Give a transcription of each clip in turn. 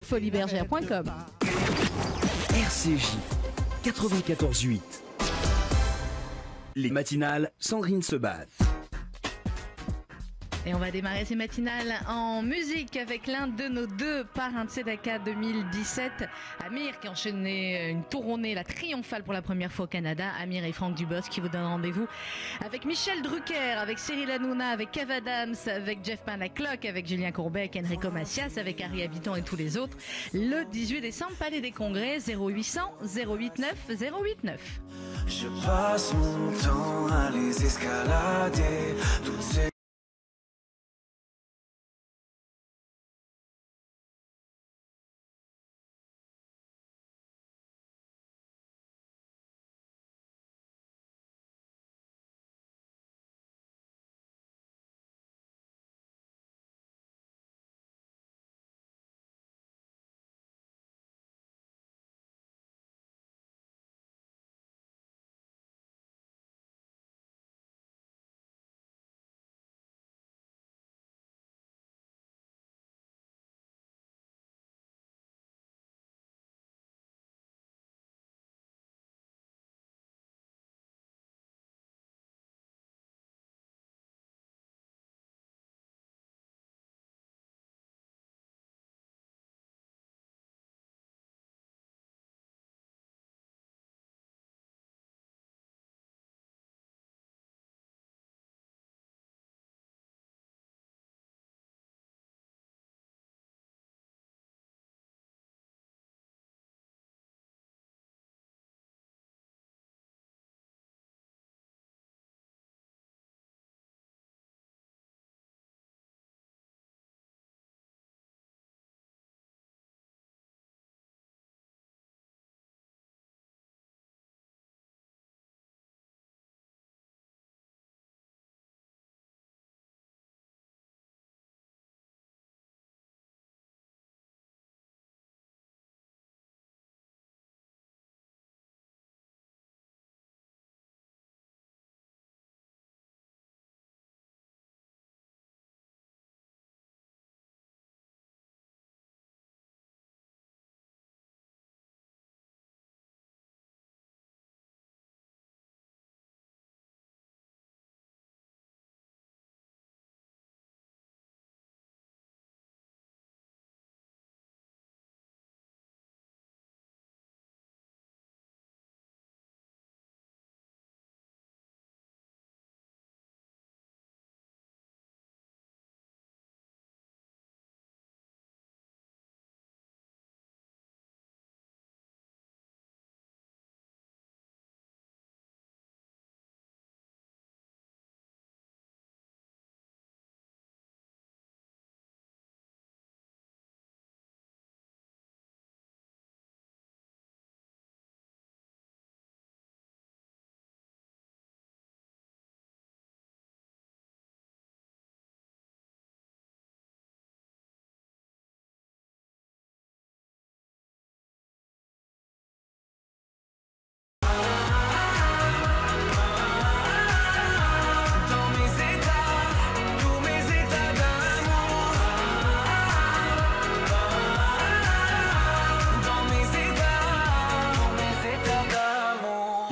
foliebergère.com. RCJ 94.8. Les matinales, Sandrine Sebat. Et on va démarrer ces matinales en musique avec l'un de nos deux parrains de Tzedaka 2017. Amir qui a enchaîné une tournée, la triomphale pour la première fois au Canada. Amir et Franck Dubosc qui vous donnent rendez-vous avec Michel Drucker, avec Cyril Hanouna, avec Kev Adams, avec Jeff Panaclock, avec Julien Courbet, avec Enrico Macias, avec Harry Habitant et tous les autres. Le 18 décembre, Palais des Congrès, 0800 089 089. Je passe mon temps à les escalader, toutes ces...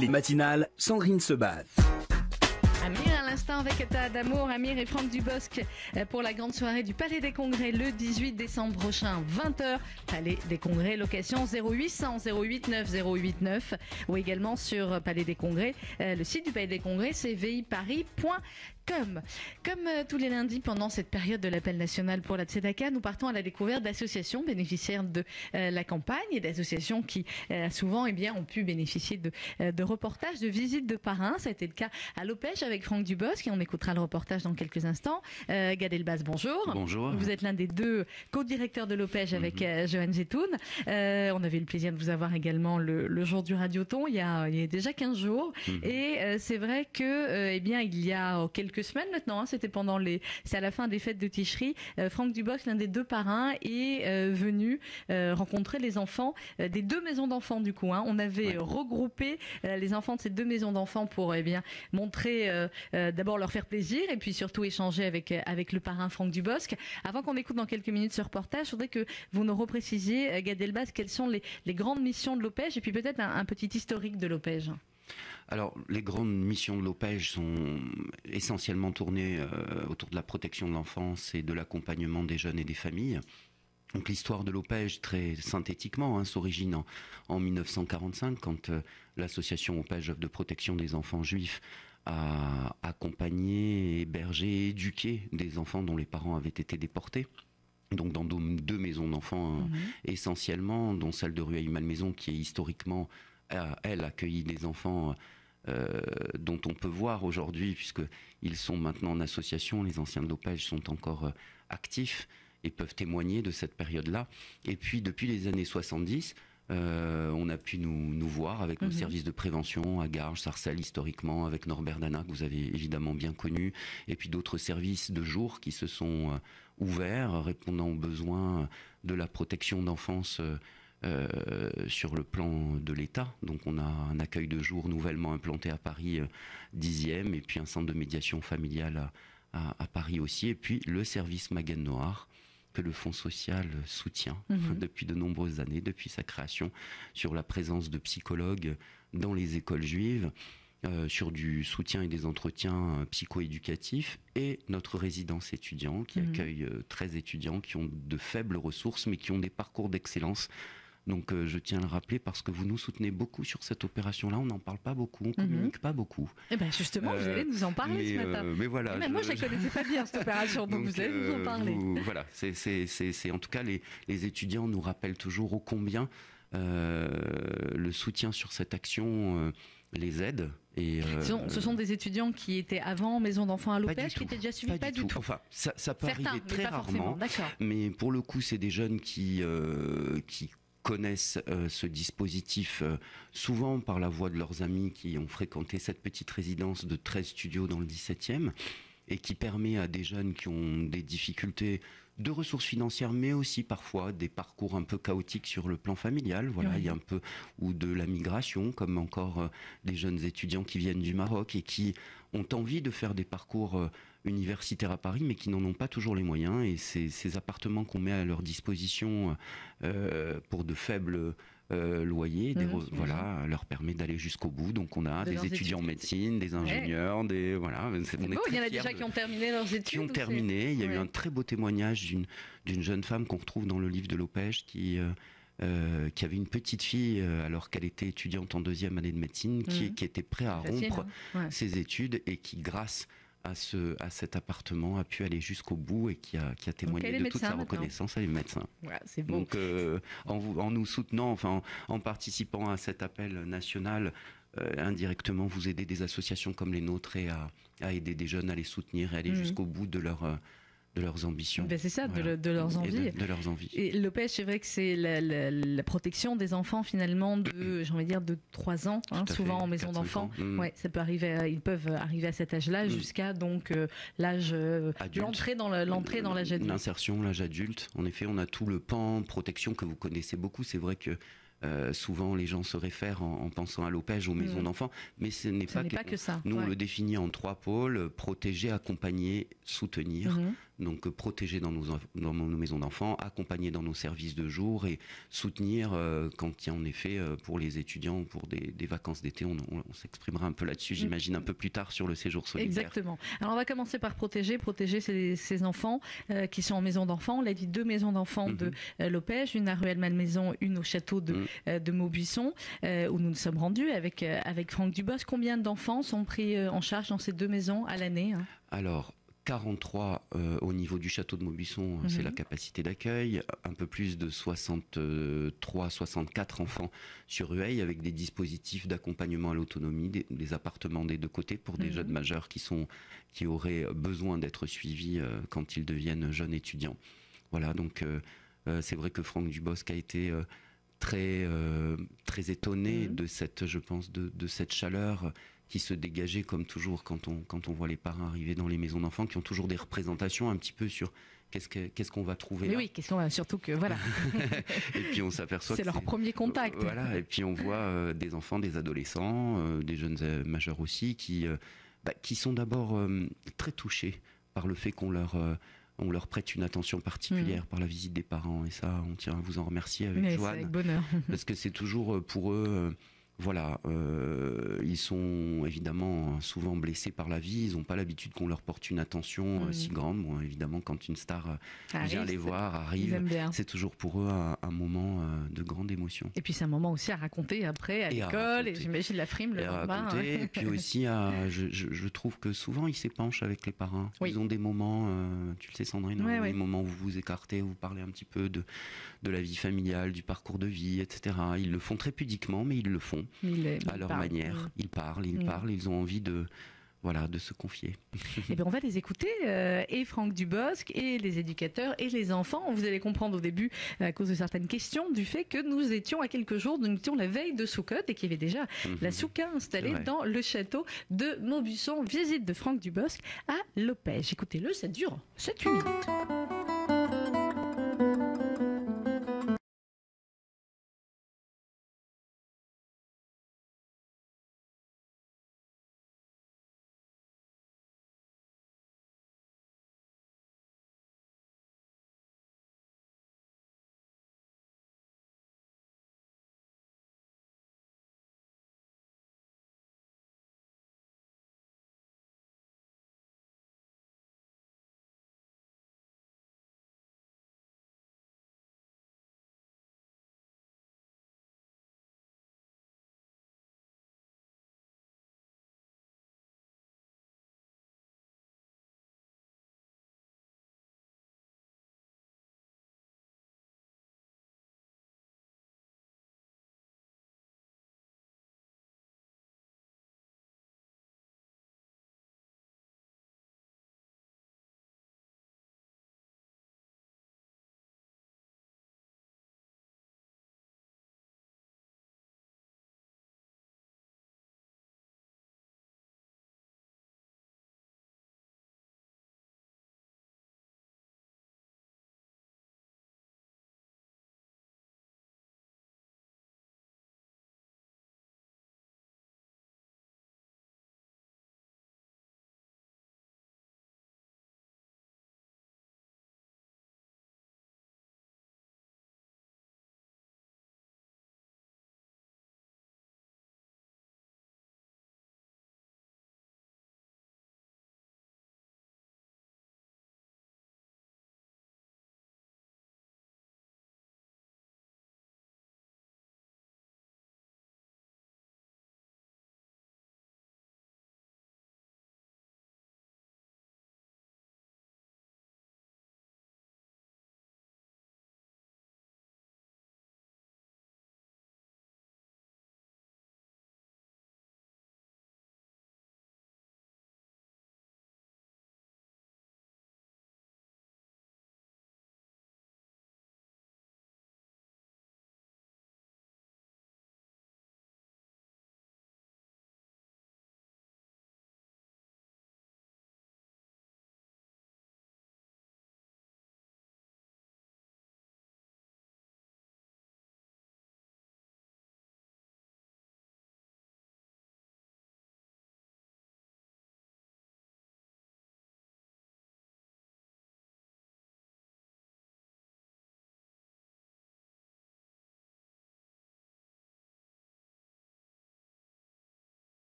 Les matinales, Sandrine Sebat. Amir à l'instant avec État d'amour, Amir et Franck Dubosc pour la grande soirée du Palais des Congrès le 18 décembre prochain, 20h. Palais des Congrès, location 0800 089 089 ou également sur Palais des Congrès. Le site du Palais des Congrès, c'est viparis.com. Comme tous les lundis pendant cette période de l'appel national pour la Tzedaka, nous partons à la découverte d'associations bénéficiaires de la campagne et d'associations qui souvent ont pu bénéficier de reportages, de visites de parrains. Ça a été le cas à Lopège avec Franck Dubosc et on écoutera le reportage dans quelques instants. Gad Elbaz, bonjour. Bonjour. Vous êtes l'un des deux co-directeurs de Lopège avec Johan Zetoun. On avait eu le plaisir de vous avoir également le jour du Radioton il y a déjà 15 jours. Et c'est vrai que il y a quelques quelques semaines maintenant, hein, c'est à la fin des fêtes de Ticherie. Franck Dubosc, l'un des deux parrains, est venu rencontrer les enfants des deux maisons d'enfants du coup. Hein. On avait regroupé les enfants de ces deux maisons d'enfants pour montrer, d'abord leur faire plaisir et puis surtout échanger avec le parrain Franck Dubosc. Avant qu'on écoute dans quelques minutes ce reportage, je voudrais que vous nous reprécisiez, Gad Elbaz, quelles sont les grandes missions de l'OPEJ et puis peut-être un petit historique de l'OPEJ. Alors, les grandes missions de l'OPEJ sont essentiellement tournées autour de la protection de l'enfance et de l'accompagnement des jeunes et des familles. Donc l'histoire de l'OPEJ, très synthétiquement, s'origine en 1945, quand l'association OPEJ de protection des enfants juifs a accompagné, hébergé, éduqué des enfants dont les parents avaient été déportés. Donc dans deux maisons d'enfants essentiellement, dont celle de Rueil-Malmaison qui est historiquement, elle, accueilli des enfants dont on peut voir aujourd'hui, puisqu'ils sont maintenant en association, les anciens de l'OPEJ sont encore actifs et peuvent témoigner de cette période-là. Et puis depuis les années 70, on a pu nous voir avec nos services de prévention à Garges, Sarcelles historiquement, avec Norbert Dana que vous avez évidemment bien connu, et puis d'autres services de jour qui se sont ouverts, répondant aux besoins de la protection d'enfance sur le plan de l'État. Donc on a un accueil de jour nouvellement implanté à Paris 10e, et puis un centre de médiation familiale à Paris aussi, et puis le service Magen Noir, que le Fonds social soutient depuis de nombreuses années, depuis sa création, sur la présence de psychologues dans les écoles juives, sur du soutien et des entretiens psycho-éducatifs, et notre résidence étudiant qui accueille 13 étudiants qui ont de faibles ressources mais qui ont des parcours d'excellence. Donc je tiens à le rappeler parce que vous nous soutenez beaucoup sur cette opération-là. On n'en parle pas beaucoup, on ne communique pas beaucoup. Et ben justement, vous allez nous en parler ce matin. Mais voilà. Moi, je ne la connaissais pas bien cette opération, donc vous allez nous en parler. Voilà, c'est en tout cas les étudiants nous rappellent toujours ô combien le soutien sur cette action les aide. Et ce sont des étudiants qui étaient avant maison d'enfants à l'OPEJ, qui étaient déjà suivis, pas du tout. Enfin, ça peut Certains, arriver très rarement, d'accord. Mais pour le coup, c'est des jeunes qui connaissent ce dispositif souvent par la voix de leurs amis qui ont fréquenté cette petite résidence de 13 studios dans le 17e, et qui permet à des jeunes qui ont des difficultés de ressources financières, mais aussi parfois des parcours un peu chaotiques sur le plan familial. Voilà, il y a un peu, ou de la migration, comme encore des jeunes étudiants qui viennent du Maroc et qui ont envie de faire des parcours universitaires à Paris, mais qui n'en ont pas toujours les moyens. Et ces appartements qu'on met à leur disposition pour de faibles loyers, voilà, leur permet d'aller jusqu'au bout. Donc on a des étudiants en médecine, des ingénieurs, voilà. Il y en a déjà qui ont terminé leurs études. Qui ont terminé. Il y a eu un très beau témoignage d'une jeune femme qu'on retrouve dans le livre de l'OPEJ qui avait une petite fille alors qu'elle était étudiante en 2e année de médecine, qui était prête à rompre ses études, et qui, grâce à cet appartement, a pu aller jusqu'au bout, et qui a témoigné de toute sa reconnaissance. Elle est médecin. Ouais, c'est beau. Donc en nous soutenant, enfin en participant à cet appel national, indirectement vous aidez des associations comme les nôtres et à aider des jeunes à les soutenir et aller jusqu'au bout de leurs ambitions. Ben c'est ça, voilà. de leurs envies. De leurs envies. Et l'OPEJ, c'est vrai que c'est la protection des enfants finalement de 3 ans, souvent en maison d'enfants. Ouais, ça peut arriver, ils peuvent arriver à cet âge-là jusqu'à donc l'âge l'entrée dans l'âge adulte. L'insertion, l'âge adulte. En effet, on a tout le pan protection que vous connaissez beaucoup. C'est vrai que souvent les gens se réfèrent en pensant à l'OPEJ, aux maisons d'enfants, mais ce n'est pas que ça. Nous on le définit en 3 pôles: protéger, accompagner, soutenir. Donc protéger dans nos maisons d'enfants, accompagner dans nos services de jour, et soutenir quand il y a en effet pour les étudiants, pour des vacances d'été. On s'exprimera un peu là-dessus, j'imagine, un peu plus tard sur le séjour solidaire. Exactement. Alors on va commencer par protéger ces enfants qui sont en maison d'enfants. On l'a dit, 2 maisons d'enfants de l'OPEJ, une à Rueil-Malmaison, une au château de Maubuisson, où nous nous sommes rendus avec Franck Dubosc. Combien d'enfants sont pris en charge dans ces 2 maisons à l'année? Alors, 43 au niveau du château de Maubuisson, c'est la capacité d'accueil, un peu plus de 63-64 enfants sur Rueil, avec des dispositifs d'accompagnement à l'autonomie, des appartements des 2 côtés pour des jeunes majeurs qui auraient besoin d'être suivis quand ils deviennent jeunes étudiants. Voilà, donc c'est vrai que Franck Dubosc a été très étonné de cette, je pense, de cette chaleur qui se dégageait comme toujours quand on voit les parents arriver dans les maisons d'enfants, qui ont toujours des représentations un petit peu sur qu'est-ce qu'on va trouver. Mais là. oui, qu'est-ce qu'on va surtout que voilà. Et puis on s'aperçoit C'est que leur premier contact. Voilà, et puis on voit des enfants, des adolescents, des jeunes majeurs aussi, qui sont d'abord très touchés par le fait qu'on leur prête une attention particulière par la visite des parents. Et ça, on tient à vous en remercier avec Joanne. Avec bonheur. Parce que c'est toujours pour eux... Voilà, ils sont évidemment souvent blessés par la vie, ils n'ont pas l'habitude qu'on leur porte une attention si grande. Bon, évidemment, quand une star vient les voir, arrive, c'est toujours pour eux un moment de grande émotion. Et puis c'est un moment aussi à raconter après à l'école, et j'imagine la frime le lendemain. Et puis aussi, je trouve que souvent ils s'épanchent avec les parents. Oui. Ils ont des moments, tu le sais Sandrine, des moments où vous vous écartez, où vous parlez un petit peu de la vie familiale, du parcours de vie, etc. Ils le font très pudiquement, mais ils le font. À leur manière, ils parlent, ils ont envie de se confier. Et bien on va les écouter, et Franck Dubosc, et les éducateurs, et les enfants. Vous allez comprendre au début, à cause de certaines questions, du fait que nous étions à quelques jours, nous étions la veille de Soukhot, et qu'il y avait déjà la souka installée dans le château de Maubuisson. Visite de Franck Dubosc à Lopège. Écoutez-le, ça dure 7-8 minutes.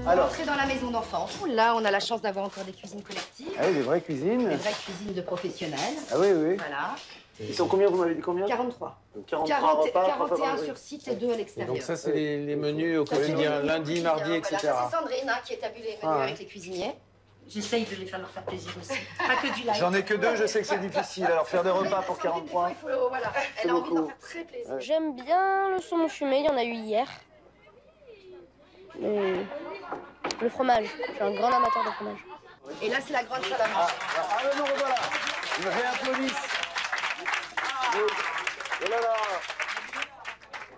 Alors, entrer dans la maison d'enfants. Là, on a la chance d'avoir encore des cuisines collectives. Ah oui, des vraies cuisines. Des vraies cuisines de professionnels. Ah oui, oui. Voilà. Ils sont combien, vous m'avez dit combien? 43. Donc 43 repas. 41 sur site et 2 à l'extérieur. Donc ça, c'est les menus au quotidien, lundi, mardi, etc. Voilà, ça, c'est Sandrine qui établit les menus avec les cuisiniers. J'essaye de leur faire plaisir aussi. Pas que du live. J'en ai que 2, je sais que c'est difficile. Alors faire des repas pour 43. Voilà. Elle a envie d'en faire très plaisir. J'aime bien le saumon fumé, il y en a eu hier. Le fromage, je suis un grand amateur de fromage. Et là, c'est la grande salle à manger. Ah non, voilà. Ils me réapplaudissent. Oh là là.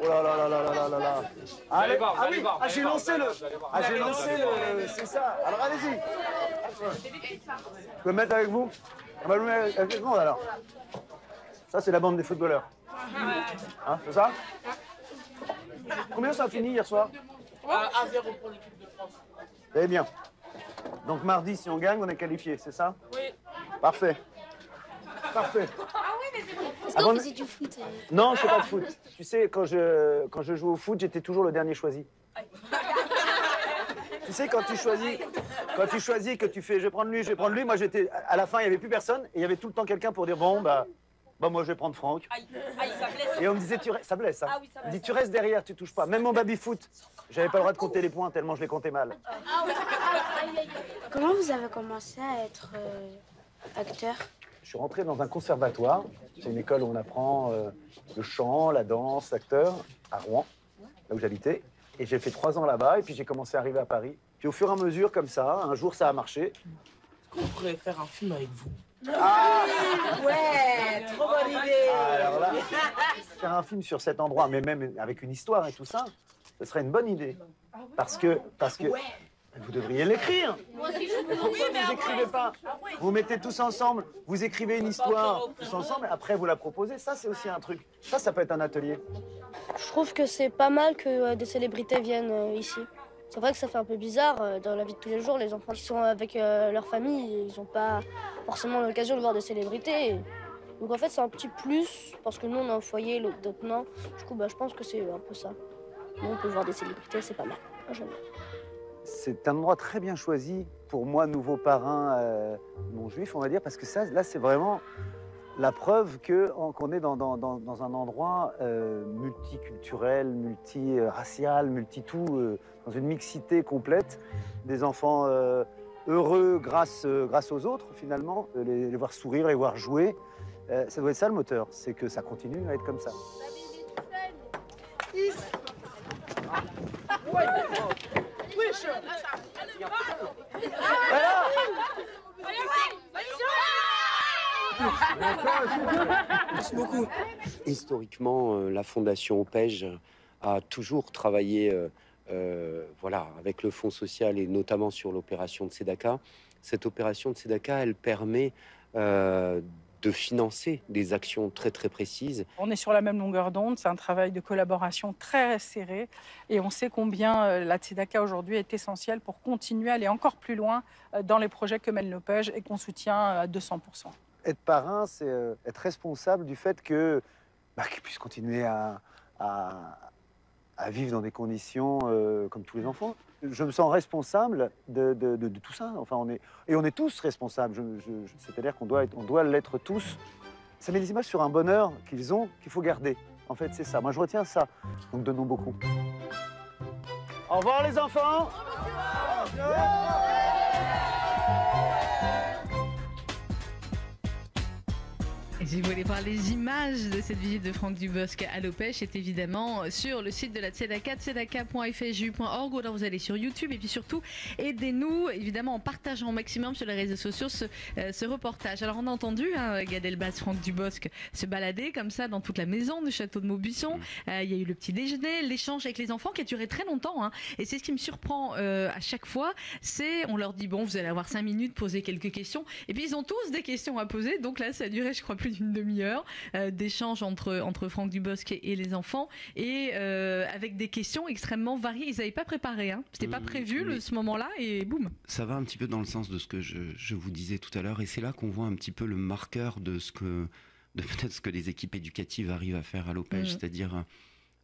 Oh là là là là là là là. Allez, ah oui, j'ai lancé le... Ah, j'ai lancé le... C'est ça. Alors, allez-y. Je peux me mettre avec vous? On va le mettre avec tout le monde, alors. Ça, c'est la bande des footballeurs. Hein, c'est ça? Combien ça a fini hier soir? 1-0 pour l'équipe de France. Eh bien. Donc, mardi, si on gagne, on est qualifié, c'est ça? Oui. Parfait. Parfait. Est-ce que vous faisiez du foot? Non, je fais pas de foot. Tu sais, quand je jouais au foot, j'étais toujours le dernier choisi. Tu sais, quand tu choisis que tu fais, je vais prendre lui, moi j'étais, à la fin, il n'y avait plus personne, et il y avait tout le temps quelqu'un pour dire, bon, bah moi je vais prendre Franck. Ça blesse. Et on me disait, ça blesse, hein. Ah oui, ça blesse. On me dit, tu restes derrière, tu touches pas. Même mon baby-foot, j'avais pas le droit de compter les points tellement je les comptais mal. Comment vous avez commencé à être acteur? Je suis rentré dans un conservatoire. C'est une école où on apprend le chant, la danse, l'acteur, à Rouen, là où j'habitais. Et j'ai fait 3 ans là-bas, et puis j'ai commencé à arriver à Paris. Puis au fur et à mesure, comme ça, un jour, ça a marché. Est-ce qu'on pourrait faire un film avec vous? Ah Ouais, trop bonne idée. Alors là, faire un film sur cet endroit, mais même avec une histoire et tout ça, ce serait une bonne idée. Parce que vous devriez l'écrire. Pourquoi vous écrivez pas? Vous mettez tous ensemble, vous écrivez une histoire tous ensemble, et après vous la proposez. Ça, c'est aussi un truc. Ça peut être un atelier. Je trouve que c'est pas mal que des célébrités viennent ici. C'est vrai que ça fait un peu bizarre dans la vie de tous les jours. Les enfants qui sont avec leur famille, ils n'ont pas forcément l'occasion de voir des célébrités. Donc en fait, c'est un petit plus, parce que nous, on a un foyer, d'autres non. Du coup, je pense que c'est un peu ça. Nous, on peut voir des célébrités, c'est pas mal. Moi, j'aime bien. C'est un endroit très bien choisi pour moi, nouveau parrain non juif, on va dire, parce que ça, là, c'est vraiment la preuve qu'on est dans un endroit multiculturel, multiracial, multi-tout, dans une mixité complète, des enfants heureux grâce aux autres, finalement, les voir sourire, les voir jouer. Ça doit être ça le moteur, c'est que ça continue à être comme ça. Merci beaucoup. Historiquement, la Fondation Opège a toujours travaillé avec le Fonds social et notamment sur l'opération de Tzedaka. Cette opération de Tzedaka, elle permet de financer des actions très très précises. On est sur la même longueur d'onde, c'est un travail de collaboration très serré et on sait combien la Tzedaka aujourd'hui est essentielle pour continuer à aller encore plus loin dans les projets que mène l'Opège et qu'on soutient à 200%. Être parrain, c'est être responsable du fait qu'ils puissent continuer à vivre dans des conditions comme tous les enfants. Je me sens responsable de tout ça. Enfin, on est tous responsables. C'est-à-dire qu'on doit l'être tous. Ça met des images sur un bonheur qu'ils ont, qu'il faut garder. En fait, c'est ça. Moi, je retiens ça. Donc, donnons beaucoup. Au revoir, les enfants. Et si vous voulez voir les images de cette visite de Franck Dubosc à l'Opège, c'est évidemment sur le site de la Tzedaka, tzedaka.fju.org, ou alors vous allez sur YouTube. Et puis surtout, aidez-nous évidemment en partageant au maximum sur les réseaux sociaux ce reportage. Alors on a entendu Gad Elmaleh, Franck Dubosc se balader comme ça dans toute la maison du château de Maubuisson. Il y a eu le petit déjeuner, l'échange avec les enfants qui a duré très longtemps. Et c'est ce qui me surprend à chaque fois, c'est on leur dit bon, vous allez avoir 5 minutes, poser quelques questions. Et puis ils ont tous des questions à poser. Donc là, ça a duré, je crois, plus d'une demi-heure d'échange entre Franck Dubosc et les enfants, et avec des questions extrêmement variées. Ils n'avaient pas préparé, c'était pas prévu ce moment-là, et boum. Ça va un petit peu dans le sens de ce que je vous disais tout à l'heure, et c'est là qu'on voit un petit peu le marqueur de peut-être ce que les équipes éducatives arrivent à faire à l'Opège, c'est-à-dire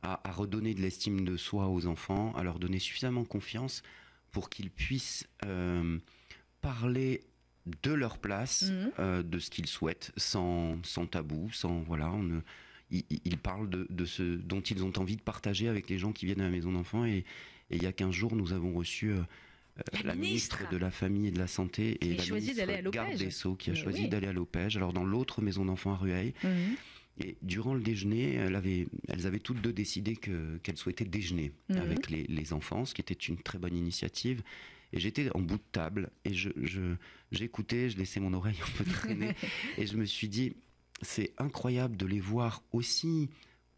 à redonner de l'estime de soi aux enfants, à leur donner suffisamment confiance pour qu'ils puissent parler de leur place, de ce qu'ils souhaitent, sans tabou, ils parlent de ce dont ils ont envie de partager avec les gens qui viennent à la maison d'enfants. Et il y a 15 jours, nous avons reçu la ministre de la Famille et de la Santé et la ministre garde des Sceaux qui a choisi d'aller à l'Opège, alors dans l'autre maison d'enfants à Rueil. Et durant le déjeuner, elles avaient toutes deux décidé qu'elles souhaitaient déjeuner avec les enfants, ce qui était une très bonne initiative. Et j'étais en bout de table et j'écoutais, je laissais mon oreille un peu traîner et je me suis dit, c'est incroyable de les voir aussi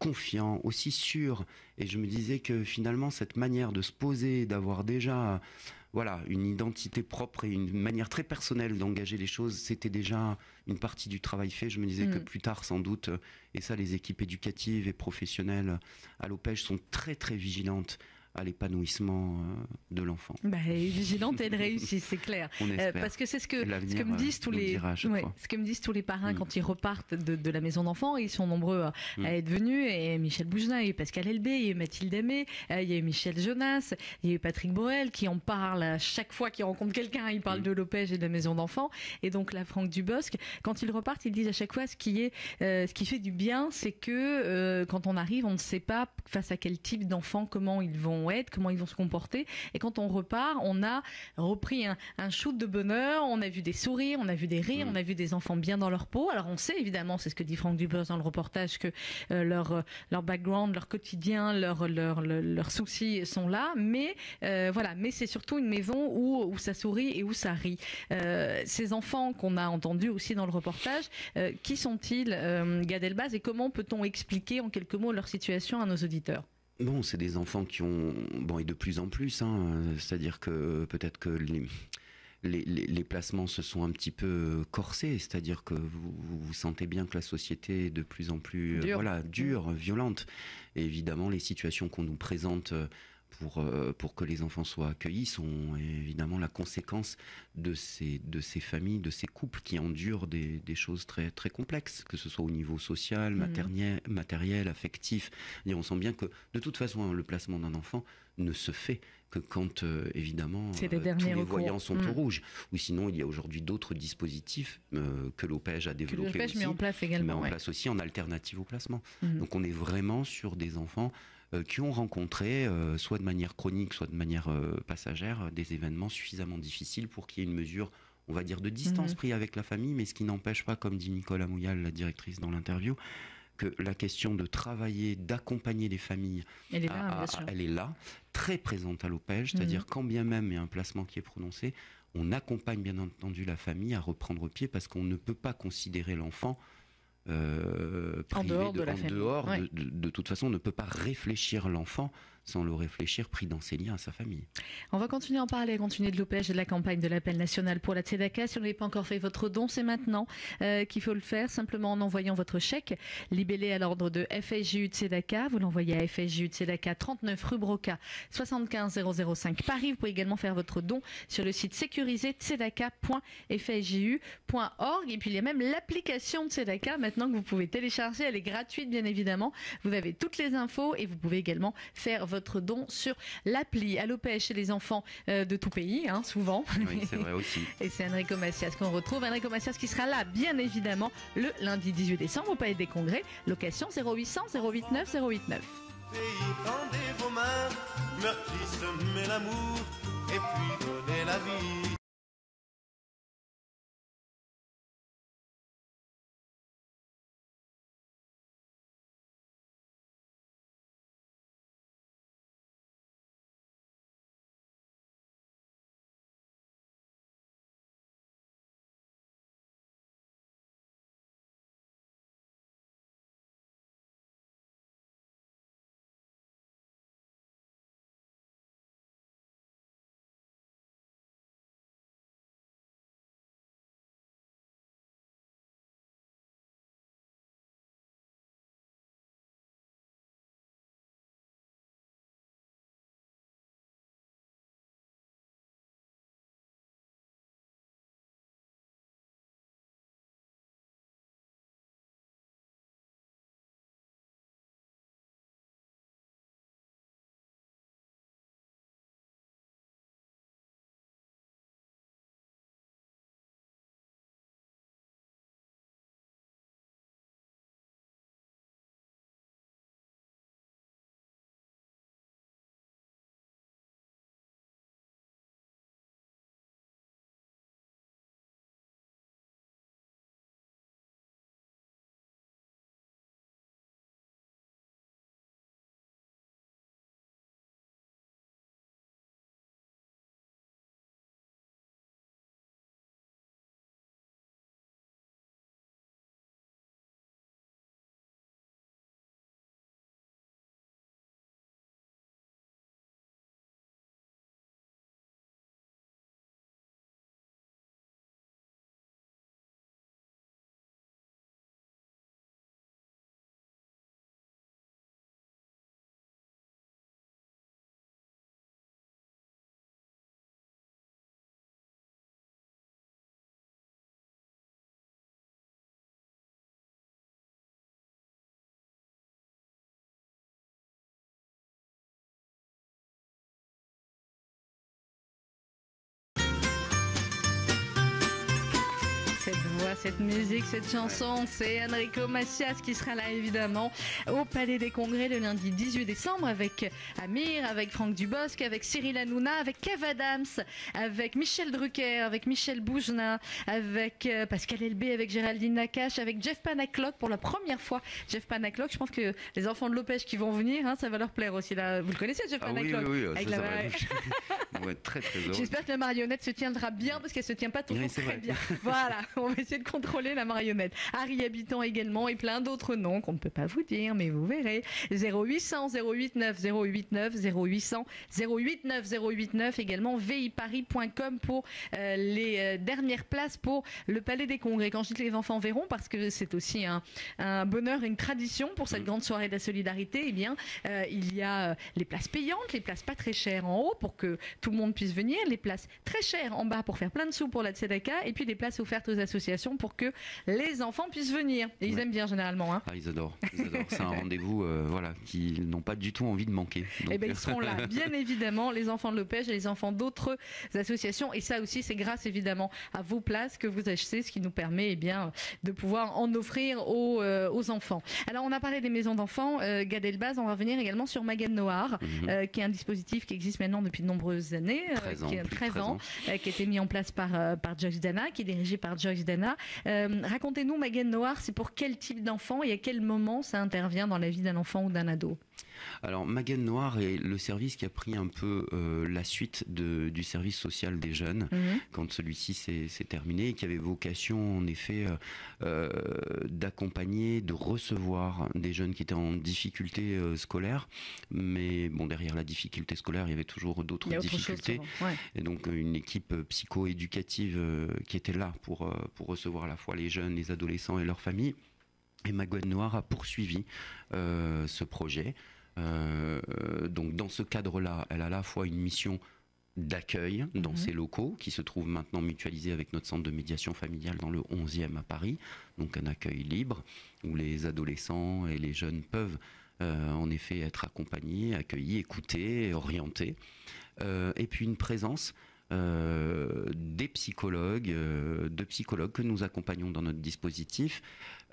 confiant, aussi sûr. Et je me disais que finalement, cette manière de se poser, d'avoir déjà voilà, une identité propre et une manière très personnelle d'engager les choses, c'était déjà une partie du travail fait. Je me disais que plus tard, sans doute, et ça, les équipes éducatives et professionnelles à l'OPEJ sont très très vigilantes à l'épanouissement de l'enfant. Vigilante et de réussite, c'est clair. Parce que c'est ce que me disent tous les ce que me disent tous les parrains quand ils repartent de la maison d'enfants. Ils sont nombreux à être venus. Et Michel Boujna, il y a eu Pascal Elbé, il y a eu Mathilde Aimé, il y a eu Michel Jonas, il y a eu Patrick Borel qui en parle à chaque fois qu'il rencontre quelqu'un. Il parle de l'OPEJ et de la maison d'enfants. Et donc là, Franck Dubosc, quand ils repartent, ils disent à chaque fois ce qui fait du bien, c'est que quand on arrive, on ne sait pas face à quel type d'enfants, comment ils vont être, comment ils vont se comporter. Et quand on repart, on a repris un shoot de bonheur, on a vu des sourires, on a vu des rires, on a vu des enfants bien dans leur peau. Alors on sait évidemment, c'est ce que dit Franck Dubosc dans le reportage, que leur background, leur quotidien, leurs soucis sont là, mais voilà, mais c'est surtout une maison où ça sourit et où ça rit. Ces enfants qu'on a entendus aussi dans le reportage, qui sont-ils, Gad Elbaz, et comment peut-on expliquer en quelques mots leur situation à nos auditeurs? Bon, c'est des enfants qui ont... Bon, et de plus en plus, c'est-à-dire que peut-être que les placements se sont un petit peu corsés, c'est-à-dire que vous sentez bien que la société est de plus en plus dure, violente. Et évidemment, les situations qu'on nous présente pour que les enfants soient accueillis sont évidemment la conséquence de ces familles, de ces couples qui endurent des choses très, très complexes, que ce soit au niveau social, matériel, affectif. Et on sent bien que de toute façon, le placement d'un enfant ne se fait que quand, évidemment, tous les voyants sont au rouge. Ou sinon, il y a aujourd'hui d'autres dispositifs que l'OPEJ a développés aussi, met en place également, met en place aussi en alternative au placement. Donc on est vraiment sur des enfants qui ont rencontré, soit de manière chronique, soit de manière passagère, des événements suffisamment difficiles pour qu'il y ait une mesure, on va dire, de distance prise avec la famille, mais ce qui n'empêche pas, comme dit Nicole Amouyal, la directrice dans l'interview, que la question de travailler, d'accompagner les familles, elle est là, très présente à l'OPEJ, c'est-à-dire quand bien même il y a un placement qui est prononcé, on accompagne bien entendu la famille à reprendre pied, parce qu'on ne peut pas considérer l'enfant en dehors de toute façon, on ne peut pas réfléchir l'enfant sans le réfléchir pris dans ses liens à sa famille. On va continuer à en parler, continuer de l'OPEJ et de la campagne de l'appel national pour la Tzedaka. Si vous n'avez pas encore fait votre don, c'est maintenant qu'il faut le faire, simplement en envoyant votre chèque libellé à l'ordre de FSJU Tzedaka. Vous l'envoyez à FSJU Tzedaka, 39 rue Broca, 75 005 Paris. Vous pouvez également faire votre don sur le site sécurisé tzedaka.fsju.org. Et puis il y a même l'application Tzedaka maintenant que vous pouvez télécharger. Elle est gratuite bien évidemment. Vous avez toutes les infos et vous pouvez également faire votre don sur l'appli. À l'OPEJ chez les enfants de tout pays, souvent. Oui, c'est vrai aussi. Et c'est Enrico Macias qu'on retrouve. Enrico Macias qui sera là, bien évidemment, le lundi 18 décembre au Palais des Congrès. Location 0800 089 089. Pays, tendez vos mains, meurtri semez l'amour, et puis donnez la vie. cette musique, cette chanson, c'est Enrico Macias qui sera là évidemment au Palais des Congrès le lundi 18 décembre avec Amir, avec Franck Dubosc, avec Cyril Hanouna, avec Kev Adams, avec Michel Drucker, avec Michel Boujna, avec Pascal Elbé, avec Géraldine Nakache, avec Jeff Panaclock pour la première fois. Jeff Panaclock, je pense que les enfants de Lopège qui vont venir, hein, ça va leur plaire aussi. Là. Vous le connaissez, Jeff Panaclock? Oui, avec ça va être très très heureux. J'espère que la marionnette se tiendra bien parce qu'elle se tient pas toujours très bien. Voilà, on va essayer de contrôler la marionnette. Harry Habitant également et plein d'autres noms qu'on ne peut pas vous dire, mais vous verrez. 0800 089 089 0800 089 089 également viparis.com pour les dernières places pour le Palais des Congrès. Quand je dis que les enfants verront, parce que c'est aussi un bonheur et une tradition pour cette grande soirée de la solidarité, eh bien, il y a les places payantes, les places pas très chères en haut pour que tout le monde puisse venir, les places très chères en bas pour faire plein de sous pour la Tzedaka et puis des places offertes aux associations pour que les enfants puissent venir. Et ils aiment bien généralement. Hein. Ah, ils adorent. C'est un rendez-vous voilà, qu'ils n'ont pas du tout envie de manquer. Donc... Eh ben, ils seront là, bien évidemment, les enfants de Lopège et les enfants d'autres associations. Et ça aussi, c'est grâce évidemment à vos places que vous achetez, ce qui nous permet de pouvoir en offrir aux enfants. Alors, on a parlé des maisons d'enfants. Gad Elbaz, on va revenir également sur Magen Noir, qui est un dispositif qui existe maintenant depuis de nombreuses années, 13 ans, qui a été mis en place par Joyce Dana, qui est dirigé par Joyce Dana. Racontez-nous, Magen Noir, c'est pour quel type d'enfant et à quel moment ça intervient dans la vie d'un enfant ou d'un ado? Alors, Magen Noir est le service qui a pris un peu la suite du service social des jeunes, quand celui-ci s'est terminé, et qui avait vocation, en effet, d'accompagner, de recevoir des jeunes qui étaient en difficulté scolaire. Mais bon, derrière la difficulté scolaire, il y avait toujours d'autres difficultés. Et donc, une équipe psycho-éducative qui était là pour recevoir à la fois les jeunes, les adolescents et leurs familles. Et Magen Noir a poursuivi ce projet. Donc dans ce cadre-là, elle a à la fois une mission d'accueil dans ces locaux qui se trouvent maintenant mutualisés avec notre centre de médiation familiale dans le 11e à Paris. Donc un accueil libre où les adolescents et les jeunes peuvent en effet être accompagnés, accueillis, écoutés, orientés. Et puis une présence de psychologues que nous accompagnons dans notre dispositif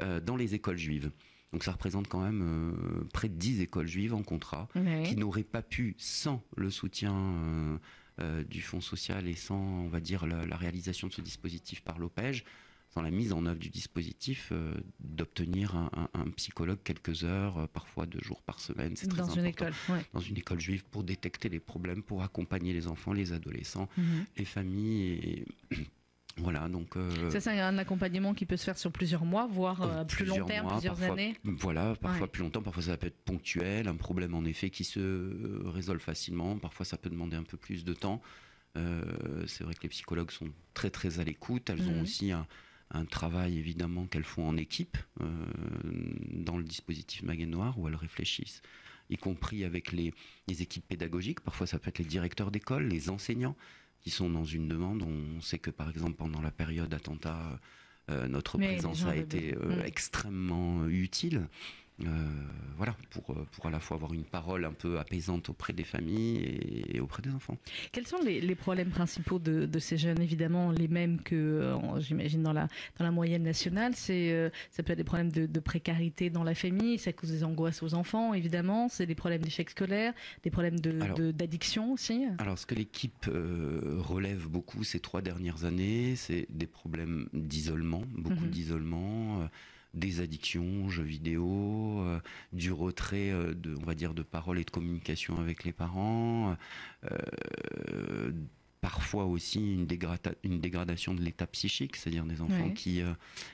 dans les écoles juives. Donc ça représente quand même près de 10 écoles juives en contrat qui n'auraient pas pu, sans le soutien du Fonds social et sans, on va dire, la réalisation de ce dispositif par l'Opège, sans la mise en œuvre du dispositif, d'obtenir un psychologue quelques heures, parfois 2 jours par semaine. C'est très important. Dans une école juive, pour détecter les problèmes, pour accompagner les enfants, les adolescents, les familles. Voilà, donc ça, c'est un accompagnement qui peut se faire sur plusieurs mois, voire plus long terme, plusieurs années. Voilà, parfois plus longtemps, parfois ça peut être ponctuel, un problème en effet qui se résolve facilement, parfois ça peut demander un peu plus de temps. C'est vrai que les psychologues sont très très à l'écoute, elles ont aussi un travail évidemment qu'elles font en équipe dans le dispositif Magen Noir où elles réfléchissent, y compris avec les équipes pédagogiques, parfois ça peut être les directeurs d'école, les enseignants, qui sont dans une demande. On sait que par exemple pendant la période attentat, notre présence a été extrêmement utile. Voilà, pour à la fois avoir une parole un peu apaisante auprès des familles et auprès des enfants. Quels sont les problèmes principaux de ces jeunes? Évidemment, les mêmes que, j'imagine, dans la moyenne nationale. Ça peut être des problèmes de précarité dans la famille, ça cause des angoisses aux enfants, évidemment. C'est des problèmes d'échec scolaire, des problèmes d'addiction aussi. Alors, ce que l'équipe relève beaucoup ces 3 dernières années, c'est des problèmes d'isolement, beaucoup d'isolement, des addictions, jeux vidéo, du retrait on va dire, de parole et de communication avec les parents, parfois aussi une dégradation de l'état psychique, c'est-à-dire des enfants qui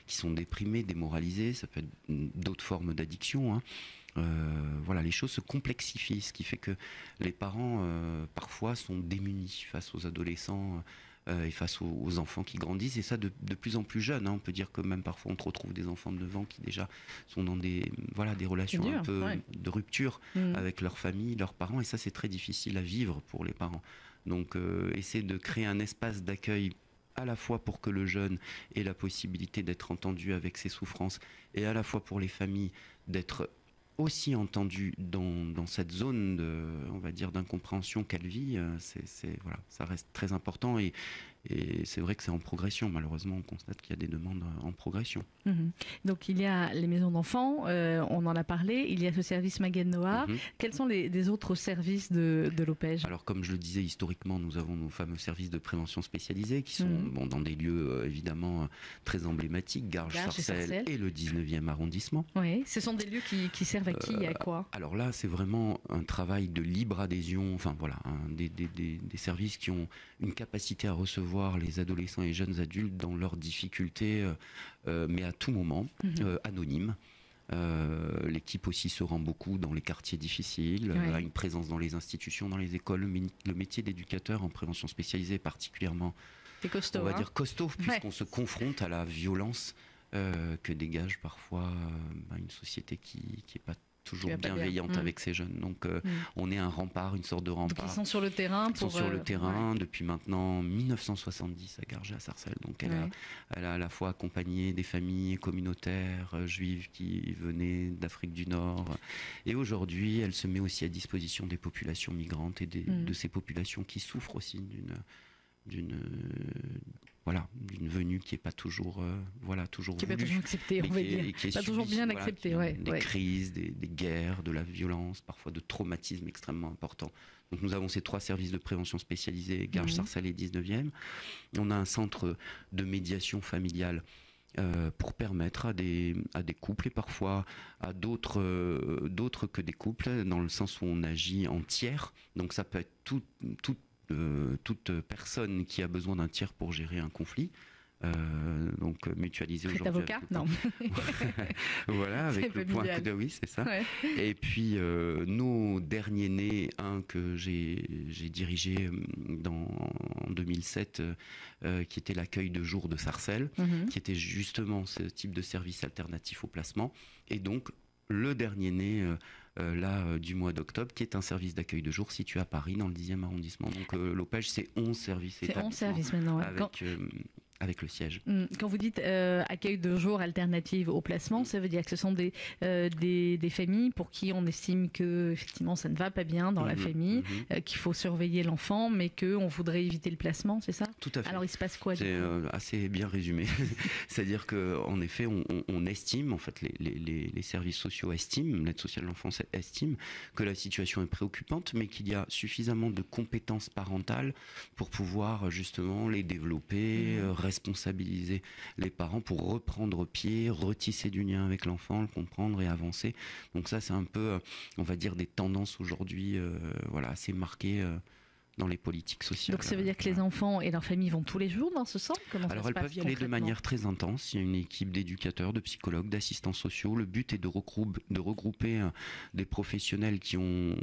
sont déprimés, démoralisés, ça peut être d'autres formes d'addiction. Voilà, les choses se complexifient, ce qui fait que les parents parfois sont démunis face aux adolescents et face aux enfants qui grandissent, et ça de plus en plus jeunes. On peut dire que même parfois on retrouve des enfants de 9 ans qui déjà sont dans des relations un peu de rupture avec leur famille, leurs parents, et ça c'est très difficile à vivre pour les parents. Donc essayer de créer un espace d'accueil à la fois pour que le jeune ait la possibilité d'être entendu avec ses souffrances, et à la fois pour les familles d'être aussi entendu dans cette zone on va dire d'incompréhension qu'elle vit, voilà, ça reste très important, et Et c'est vrai que c'est en progression. Malheureusement, on constate qu'il y a des demandes en progression. Donc il y a les maisons d'enfants, on en a parlé, il y a ce service Maguen Noah. Quels sont les autres services de l'OPEJ? Alors comme je le disais, historiquement, nous avons nos fameux services de prévention spécialisés qui sont dans des lieux évidemment très emblématiques, Garges, Sarcelles et le 19e arrondissement. Oui, ce sont des lieux qui servent à qui et à quoi? Alors là, c'est vraiment un travail de libre adhésion, enfin voilà, des services qui ont une capacité à recevoir les adolescents et jeunes adultes dans leurs difficultés, mais à tout moment, anonymes. L'équipe aussi se rend beaucoup dans les quartiers difficiles, a une présence dans les institutions, dans les écoles. Le métier d'éducateur en prévention spécialisée est particulièrement, costaud, on va dire costaud, puisqu'on se confronte à la violence que dégage parfois une société qui n'est pas toujours bienveillante avec ces jeunes. Donc on est un rempart, une sorte de rempart. Donc ils sont sur le terrain Ils sont sur le terrain depuis maintenant 1970 à Garges et à Sarcelles. Donc elle a à la fois accompagné des familles communautaires juives qui venaient d'Afrique du Nord. Et aujourd'hui, elle se met aussi à disposition des populations migrantes et de ces populations qui souffrent aussi d'une venue qui n'est pas toujours toujours qui n'est pas toujours acceptée, on va dire, qui est pas toujours bien acceptée, des crises, des guerres, de la violence, parfois de traumatismes extrêmement importants. Donc nous avons ces 3 services de prévention spécialisés, Garges, Sarcelles et 19e. On a un centre de médiation familiale pour permettre à des couples et parfois à d'autres que des couples, dans le sens où on agit en tiers. Donc ça peut être toute personne qui a besoin d'un tiers pour gérer un conflit. Donc mutualiser aujourd'hui. Avocat? Non. Voilà, avec le point de oui, c'est ça. Et puis nos derniers nés, un que j'ai dirigé en 2007, qui était l'accueil de jour de Sarcelles, qui était justement ce type de service alternatif au placement. Et donc le dernier né du mois d'octobre, qui est un service d'accueil de jour situé à Paris, dans le 10e arrondissement. Donc l'OPEJ, c'est 11 services établissements. C'est 11 services maintenant. Avec le siège. Quand vous dites accueil de jour alternative au placement, ça veut dire que ce sont des familles pour qui on estime que effectivement ça ne va pas bien dans la famille, qu'il faut surveiller l'enfant, mais qu'on voudrait éviter le placement, c'est ça? Tout à fait. Alors il se passe quoi? C'est assez bien résumé. C'est-à-dire qu'en effet, on estime, en fait, les services sociaux estiment, l'aide sociale à l'enfance estime que la situation est préoccupante, mais qu'il y a suffisamment de compétences parentales pour pouvoir justement les développer, responsabiliser les parents pour reprendre pied, retisser du lien avec l'enfant, le comprendre et avancer. Donc ça, c'est un peu, on va dire, des tendances aujourd'hui assez marquées dans les politiques sociales. Donc ça veut dire que les enfants et leurs familles vont tous les jours dans ce centre? Alors elles peuvent y aller de manière très intense. Il y a une équipe d'éducateurs, de psychologues, d'assistants sociaux. Le but est de regrouper des professionnels qui ont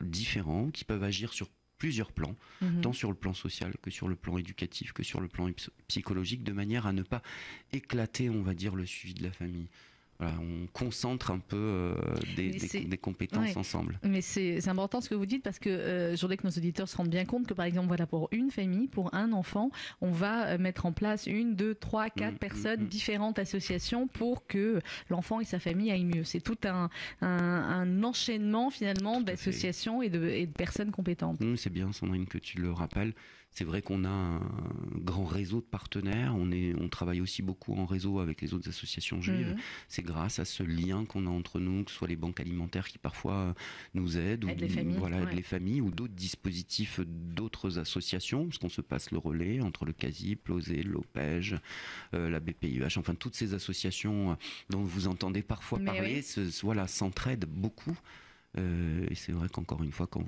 différents, qui peuvent agir sur plusieurs plans, tant sur le plan social que sur le plan éducatif, que sur le plan psychologique, de manière à ne pas éclater, on va dire, le suivi de la famille. Voilà, on concentre un peu des compétences ensemble. Mais c'est important ce que vous dites, parce que je voudrais que nos auditeurs se rendent bien compte que, par exemple, pour une famille, pour un enfant, on va mettre en place 1, 2, 3, 4 personnes, différentes associations pour que l'enfant et sa famille aillent mieux. C'est tout un enchaînement finalement d'associations et de personnes compétentes. C'est bien, Sandrine, que tu le rappelles. C'est vrai qu'on a un grand réseau de partenaires. On travaille aussi beaucoup en réseau avec les autres associations juives. C'est grâce à ce lien qu'on a entre nous, que ce soit les banques alimentaires qui parfois nous aident, aident les familles, ou d'autres dispositifs d'autres associations, parce qu'on se passe le relais entre le CASIP, l'OSE, l'OPEJ, la BPIH, enfin toutes ces associations dont vous entendez parfois parler, s'entraident beaucoup. Et c'est vrai qu'encore une fois, quand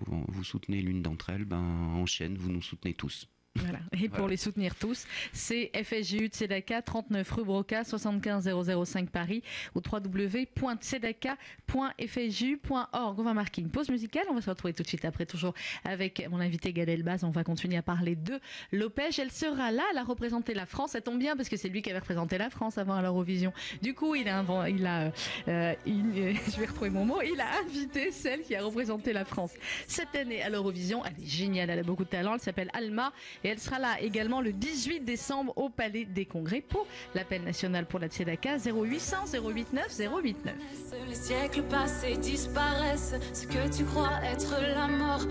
vous soutenez l'une d'entre elles, en chaîne, vous nous soutenez tous. Voilà. Et pour les soutenir tous, c'est FSJU de Tzedaka, 39 rue Broca, 75 005 Paris, ou www.tzedaka.fsju.org. On va marquer une pause musicale. On va se retrouver tout de suite après, toujours avec mon invité Gad Elbaz. On va continuer à parler de l'OPEJ. Elle sera là, elle a représenté la France. Ça tombe bien parce que c'est lui qui avait représenté la France avant à l'Eurovision. Du coup, je vais retrouver mon mot. Il a invité celle qui a représenté la France cette année à l'Eurovision. Elle est géniale, elle a beaucoup de talent. Elle s'appelle Alma. Et elle sera là également le 18 décembre au Palais des Congrès pour l'appel national pour la Tzedaka 0800 089 089. Les siècles passés disparaissent, ce que tu crois être la mort.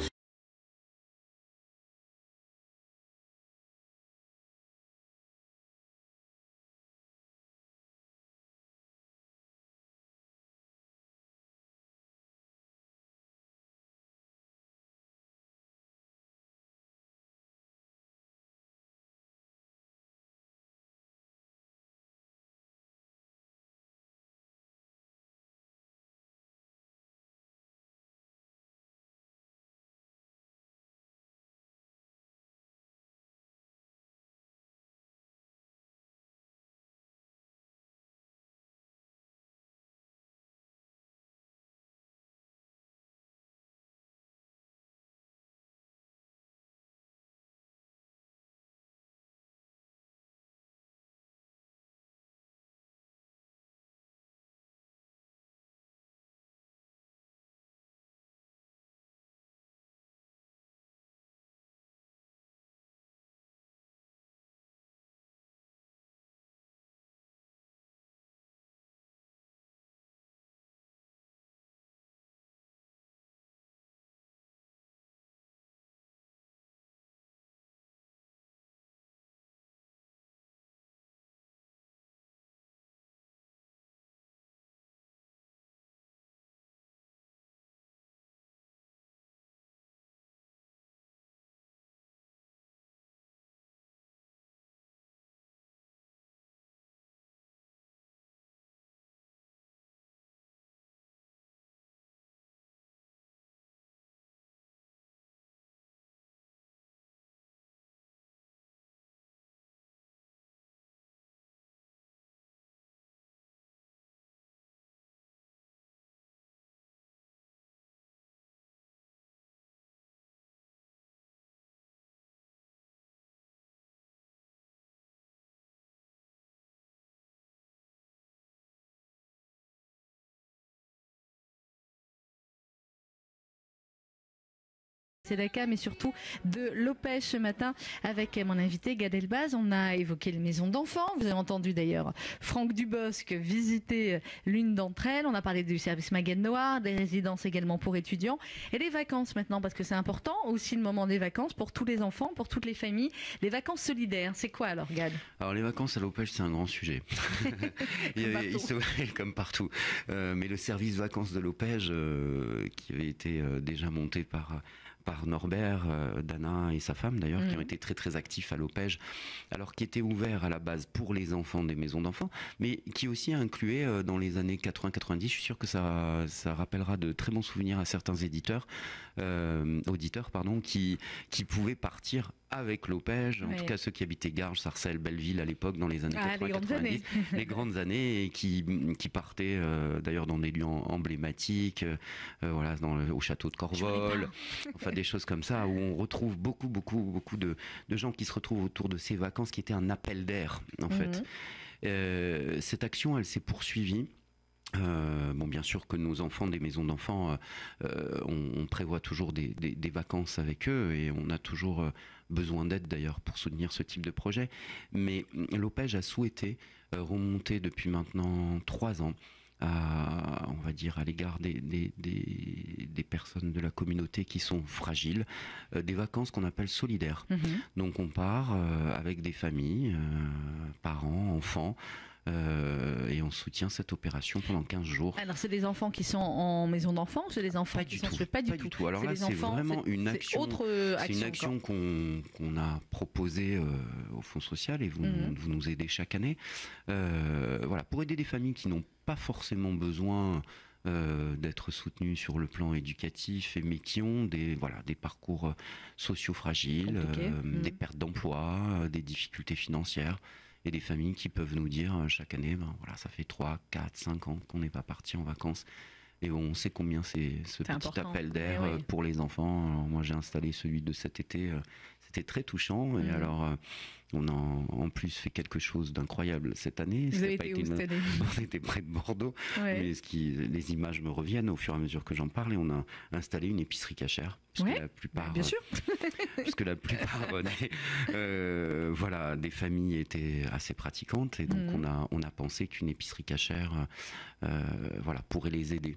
Tzedaka, mais surtout de l'Opège ce matin avec mon invité Gad Elbaz. On a évoqué les maisons d'enfants. Vous avez entendu d'ailleurs Franck Dubosc visiter l'une d'entre elles. On a parlé du service Magen Noir, des résidences également pour étudiants et les vacances maintenant, parce que c'est important aussi le moment des vacances pour tous les enfants, pour toutes les familles. Les vacances solidaires, c'est quoi alors, Gad? Alors les vacances à l'Opège, c'est un grand sujet. Comme partout. Mais le service vacances de l'Opège, qui avait été déjà monté par Norbert, Dana et sa femme d'ailleurs, qui ont été très très actifs à l'Opège, alors qui était ouvert à la base pour les enfants des maisons d'enfants, mais qui aussi a inclué dans les années 80-90, je suis sûr que ça rappellera de très bons souvenirs à certains auditeurs qui pouvaient partir avec l'Opège, en tout cas ceux qui habitaient Garges, Sarcelles, Belleville à l'époque dans les années 80-90, les grandes années, et qui partaient d'ailleurs dans des lieux emblématiques, voilà, au château de Corvol, enfin des choses comme ça, où on retrouve beaucoup de gens qui se retrouvent autour de ces vacances, qui étaient un appel d'air en fait. Cette action, elle s'est poursuivie. Bon, bien sûr que nos enfants des maisons d'enfants, on prévoit toujours des vacances avec eux, et on a toujours besoin d'aide d'ailleurs pour soutenir ce type de projet. Mais l'Opège a souhaité remonter depuis maintenant 3 ans on va dire à l'égard des personnes de la communauté qui sont fragiles, des vacances qu'on appelle solidaires. Donc on part avec des familles, parents, enfants, et on soutient cette opération pendant 15 jours. Alors c'est des enfants qui sont en maison d'enfants, c'est des enfants qui sont pas du tout. Alors là c'est vraiment une action, c'est une action qu'on a proposée au Fonds social, et vous nous aidez chaque année, voilà, pour aider des familles qui n'ont pas forcément besoin d'être soutenues sur le plan éducatif, mais qui ont des parcours sociaux fragiles, des pertes d'emploi, des difficultés financières, et des familles qui peuvent nous dire chaque année, voilà, ça fait 3, 4, 5 ans qu'on n'est pas parti en vacances. Et on sait combien c'est ce petit important appel d'air pour les enfants. Alors moi j'ai installé celui de cet été, c'était très touchant. Et alors on a en plus fait quelque chose d'incroyable cette année. Vous avez été où cette année ? On était près de Bordeaux. Mais les images me reviennent au fur et à mesure que j'en parle. Et on a installé une épicerie cachère. Parce que la plupart, bien sûr. Parce que la plupart voilà, des familles étaient assez pratiquantes. Et donc on a pensé qu'une épicerie cachère voilà, pourrait les aider.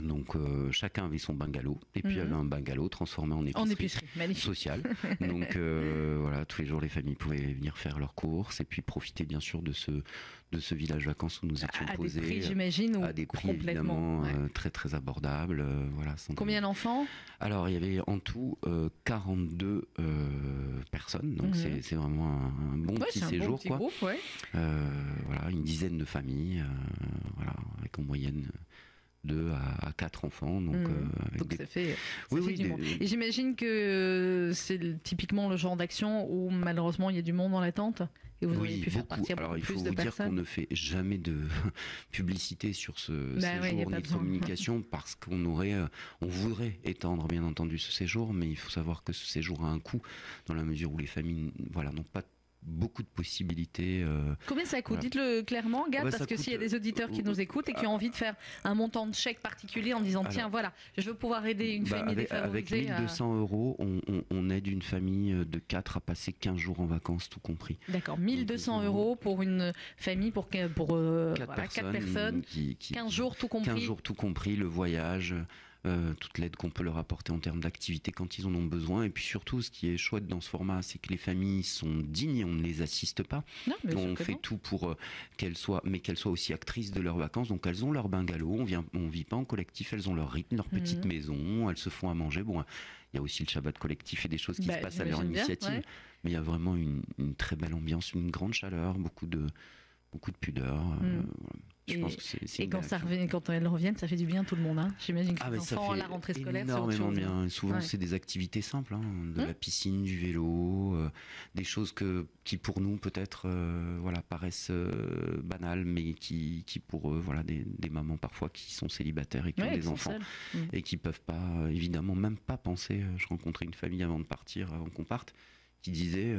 Donc chacun avait son bungalow, et puis il y avait un bungalow transformé en épicerie sociale. Donc voilà, tous les jours les familles pouvaient venir faire leurs courses et puis profiter bien sûr de ce village vacances où nous étions posés. À des prix, j'imagine, à des prix évidemment très très abordables. Voilà, combien d'enfants ? Alors il y avait en tout 42 personnes, donc c'est vraiment un bon petit séjour, bon petit groupe, voilà, une dizaine de familles, voilà, avec en moyenne 2 à 4 enfants, donc ça fait du monde. Et j'imagine que c'est typiquement le genre d'action où malheureusement il y a du monde dans l'attente, et vous auriez pu faire partir beaucoup plus de personnes. Alors il faut vous dire qu'on ne fait jamais de publicité sur ce séjour ni de communication, parce qu'on voudrait étendre bien entendu ce séjour, mais il faut savoir que ce séjour a un coût, dans la mesure où les familles n'ont pas beaucoup de possibilités. Combien ça coûte ? Dites-le clairement, Gad, parce que s'il y a des auditeurs qui nous écoutent et qui ont envie de faire un montant de chèque particulier en disant tiens, voilà, je veux pouvoir aider une famille défavorisée. Avec 1 200 €, on aide une famille de 4 à passer 15 jours en vacances, tout compris. D'accord, 1 200 € pour une famille, pour 4 personnes, 15 jours tout compris. 15 jours tout compris, le voyage, toute l'aide qu'on peut leur apporter en termes d'activité quand ils en ont besoin. Et puis surtout, ce qui est chouette dans ce format, c'est que les familles sont dignes et on ne les assiste pas. On fait tout pour qu'elles soient aussi actrices de leurs vacances. Donc elles ont leur bungalow, on vit pas en collectif, elles ont leur rythme, leur petite maison, elles se font à manger. Bon, il y a aussi le Shabbat collectif et des choses qui se passent à leur initiative. Mais il y a vraiment une très belle ambiance, une grande chaleur, beaucoup de pudeur. Je pense que c'est quand elles reviennent, ça fait du bien à tout le monde. Hein. J'imagine que les enfants à la rentrée scolaire, c'est autre chose. Bien. Souvent, c'est des activités simples, de la piscine, du vélo, des choses qui pour nous peut-être paraissent banales, mais qui pour eux, voilà, des mamans parfois qui sont célibataires et qui ont des enfants et qui peuvent pas, évidemment, même pas penser. Je rencontrais une famille avant de partir, avant qu'on parte, qui disait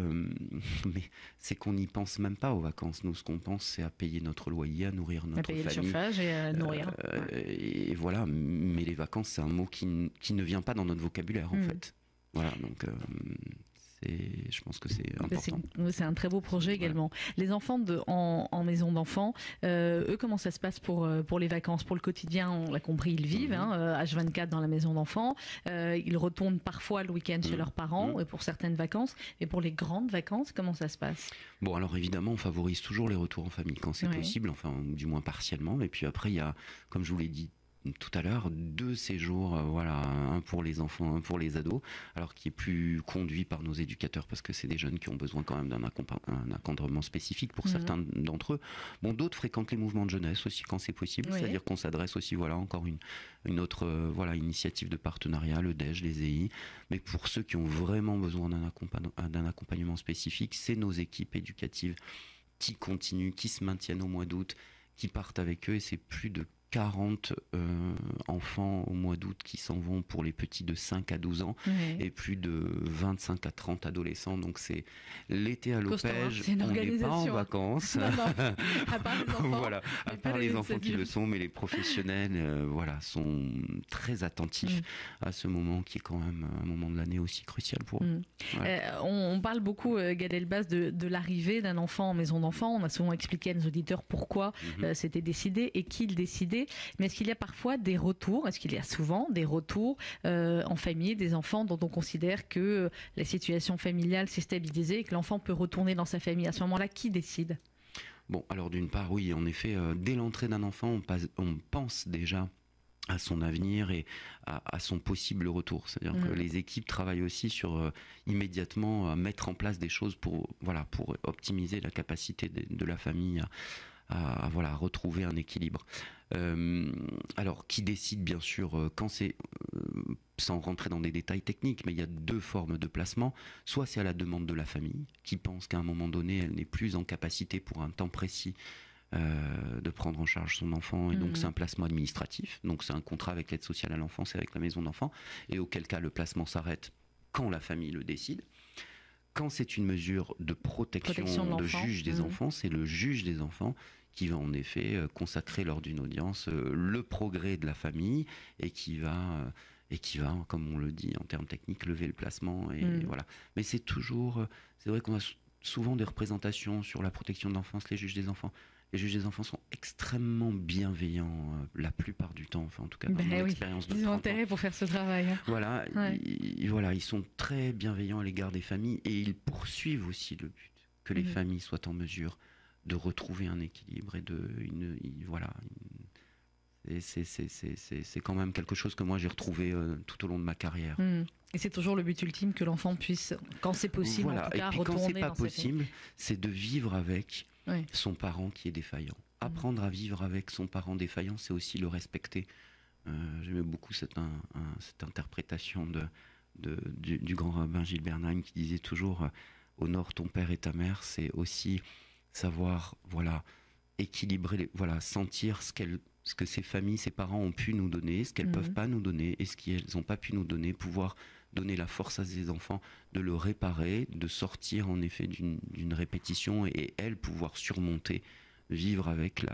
mais c'est qu'on n'y pense même pas aux vacances. Nous, ce qu'on pense, c'est à payer notre loyer, à nourrir notre famille. À payer le chauffage et à nourrir. Et voilà, mais les vacances, c'est un mot qui ne vient pas dans notre vocabulaire, en fait. Voilà, donc je pense que c'est important. C'est un très beau projet également. Les enfants en maison d'enfants, eux, comment ça se passe pour les vacances, pour le quotidien? On l'a compris, ils vivent H24 dans la maison d'enfants. Ils retournent parfois le week-end chez leurs parents pour certaines vacances. Et pour les grandes vacances, comment ça se passe? Bon, alors évidemment, on favorise toujours les retours en famille quand c'est possible, enfin du moins partiellement. Et puis après, il y a, comme je vous l'ai dit tout à l'heure, 2 séjours, voilà, un pour les enfants, un pour les ados, alors qui est plus conduit par nos éducateurs parce que c'est des jeunes qui ont besoin quand même d'un encadrement spécifique pour certains d'entre eux. Bon, d'autres fréquentent les mouvements de jeunesse aussi quand c'est possible, c'est-à-dire qu'on s'adresse aussi, voilà, encore une autre initiative de partenariat, le DEJ, les EI. Mais pour ceux qui ont vraiment besoin d'un accompagnement spécifique, c'est nos équipes éducatives qui continuent, qui se maintiennent au mois d'août, qui partent avec eux, et c'est plus de 40 enfants au mois d'août qui s'en vont pour les petits de 5 à 12 ans et plus de 25 à 30 adolescents. Donc c'est l'été à l'Opège, on n'est pas en vacances. Non, à part les enfants. Voilà, à part les enfants qui le sont, mais les professionnels sont très attentifs à ce moment qui est quand même un moment de l'année aussi crucial pour eux. On parle beaucoup, Gad Elbaz, de l'arrivée d'un enfant en maison d'enfants. On a souvent expliqué à nos auditeurs pourquoi c'était décidé et qui le décidait. Mais est-ce qu'il y a parfois des retours, est-ce qu'il y a souvent des retours en famille, des enfants dont on considère que la situation familiale s'est stabilisée et que l'enfant peut retourner dans sa famille? À ce moment-là, qui décide? Bon, alors d'une part, oui, en effet, dès l'entrée d'un enfant, on pense déjà à son avenir et à son possible retour. C'est-à-dire que les équipes travaillent aussi sur immédiatement à mettre en place des choses pour optimiser la capacité de la famille à retrouver un équilibre. Alors, qui décide, bien sûr, quand c'est, sans rentrer dans des détails techniques, mais il y a 2 formes de placement. Soit c'est à la demande de la famille, qui pense qu'à un moment donné, elle n'est plus en capacité pour un temps précis de prendre en charge son enfant, et donc c'est un placement administratif, donc c'est un contrat avec l'aide sociale à l'enfance et avec la maison d'enfants, et auquel cas le placement s'arrête quand la famille le décide. Quand c'est une mesure de protection de juge des enfants, c'est le juge des enfants qui va en effet consacrer lors d'une audience le progrès de la famille et qui va, comme on le dit en termes techniques, lever le placement. Et voilà. Mais c'est vrai qu'on a souvent des représentations sur la protection de l'enfance, les juges des enfants. Les juges des enfants sont extrêmement bienveillants la plupart du temps, enfin en tout cas dans mon expérience de 30 ans. Ils ont intérêt pour faire ce travail. Voilà, ils sont très bienveillants à l'égard des familles et ils poursuivent aussi le but que les familles soient en mesure de retrouver un équilibre et c'est quand même quelque chose que moi j'ai retrouvé tout au long de ma carrière. Et c'est toujours le but ultime que l'enfant puisse, quand c'est possible, en tout cas, retourner dans sa famille. Quand c'est pas possible, c'est de vivre avec son parent qui est défaillant. Apprendre à vivre avec son parent défaillant, c'est aussi le respecter. J'aimais beaucoup cette interprétation du grand rabbin Gilles Bernheim qui disait toujours honore ton père et ta mère, c'est aussi savoir équilibrer, sentir ce que ces familles, ces parents ont pu nous donner, ce qu'elles peuvent pas nous donner et ce qu'elles n'ont pas pu nous donner, pouvoir donner la force à ces enfants de le réparer, de sortir en effet d'une répétition et elles pouvoir surmonter, vivre avec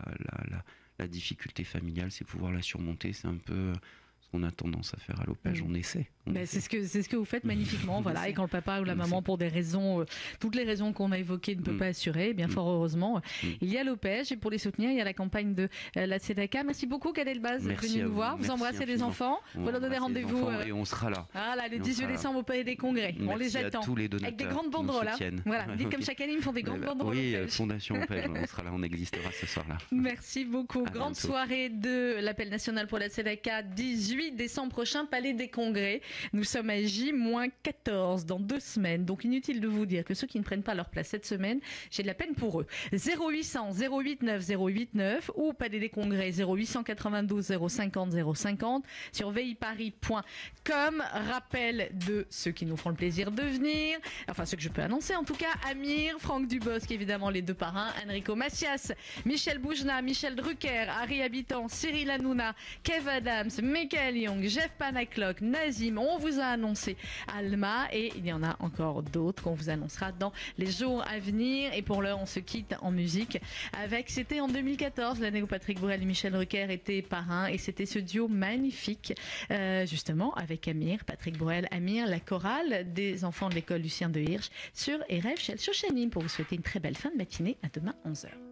la difficulté familiale, c'est pouvoir la surmonter, c'est un peu ce qu'on a tendance à faire à l'Opège, on essaie. C'est ce que vous faites magnifiquement, et quand le papa ou la maman, pour des raisons, toutes les raisons qu'on a évoquées, ne peut pas assurer, bien fort heureusement, il y a l'Opège, et pour les soutenir, il y a la campagne de la Tzedaka. Merci beaucoup, Gad Elbaz, d'être venu nous voir. Vous embrassez les enfants, vous leur donnez rendez-vous. Et on sera là. Voilà, le 18 décembre au Palais des Congrès. On les attend. Avec des grandes banderoles. Voilà, dites comme chaque année, ils font des grandes banderoles. Oui, Fondation Opège, on sera là, on existera ce soir-là. Merci beaucoup. Grande soirée de l'appel national pour la Tzedaka, 18 décembre prochain, Palais des Congrès. Nous sommes à J-14 dans 2 semaines. Donc inutile de vous dire que ceux qui ne prennent pas leur place cette semaine, j'ai de la peine pour eux. 0800 089 089 ou Palais des Congrès 0892 050 050 sur viparis.com. Rappel de ceux qui nous feront le plaisir de venir. Enfin, ceux que je peux annoncer en tout cas. Amir, Franck Dubosc, évidemment les 2 parrains, Enrico Macias, Michel Boujna, Michel Drucker, Harry Habitant, Cyril Hanouna, Kev Adams, Michael Michel Young, Jeff Panaclock, Nazim. On vous a annoncé Alma et il y en a encore d'autres qu'on vous annoncera dans les jours à venir. Et pour l'heure, on se quitte en musique avec, c'était en 2014, l'année où Patrick Bruel et Michel Drucker étaient parrains et c'était ce duo magnifique, justement avec Amir, Patrick Bruel, Amir, la chorale des enfants de l'école Lucien de Hirsch sur RF Shell Shoshanim pour vous souhaiter une très belle fin de matinée. À demain 11h.